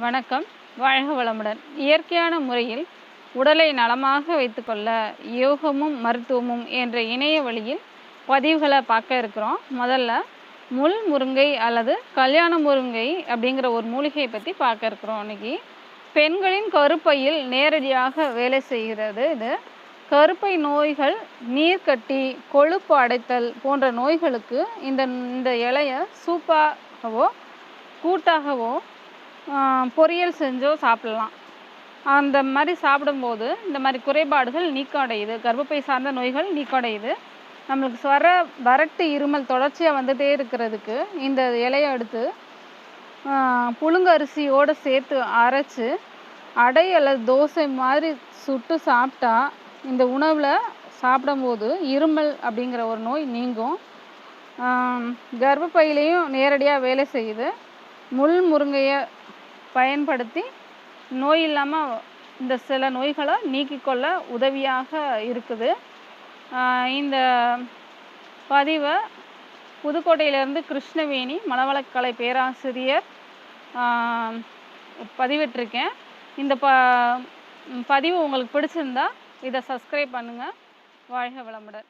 வணக்கம். வாழ்க வளமுடன். இயற்கையான முறையில் உடலை நலமாக வைத்துக்கொள்ள யோகமும் மருத்துவமும் என்ற இணைய வழியில் பதிவுகளை பார்க்க இருக்கிறோம். முதல்ல முள் முருங்கை அல்லது கல்யாண முருங்கை அப்படிங்கிற ஒரு மூலிகையை பற்றி பார்க்க இருக்கிறோம். இன்னைக்கு பெண்களின் கருப்பையில் நேரடியாக வேலை செய்கிறது. இது கருப்பை நோய்கள், நீர்க்கட்டி, கொழுப்பு அடைத்தல் போன்ற நோய்களுக்கு இந்த இந்த இலையை சூப்பாகவோ கூட்டாகவோ பொரியல் செஞ்சோ சாப்பிடலாம். அந்த மாதிரி சாப்பிடும்போது இந்த மாதிரி குறைபாடுகள் நீக்கம் அடையுது. கர்ப்பப்பை சார்ந்த நோய்கள் நீக்கம் அடையுது. நம்மளுக்கு வறட்டு இருமல் தொடர்ச்சியாக வந்துகிட்டே இருக்கிறதுக்கு இந்த இலையை எடுத்து புழுங்கரிசியோடு சேர்த்து அரைச்சி அடை அல்லது தோசை மாதிரி சுட்டு சாப்பிட்டா இந்த உணவில் சாப்பிடும்போது இருமல் அப்படிங்கிற ஒரு நோய் நீங்கும். கர்ப்பப்பையிலையும் நேரடியாக வேலை செய்யுது. முள் முருங்கையை பயன்படுத்தி நோய் இல்லாமல் இந்த சில நோய்களை நீக்கிக்கொள்ள உதவியாக இருக்குது. இந்த பதிவை புதுக்கோட்டையிலேருந்து கிருஷ்ணவேணி மனவளக்கலை பேராசிரியர் பதிவிட்டிருக்கேன். இந்த பதிவு உங்களுக்கு பிடிச்சிருந்தா இதை சப்ஸ்கிரைப் பண்ணுங்கள். வாழ்க வளமுடன்.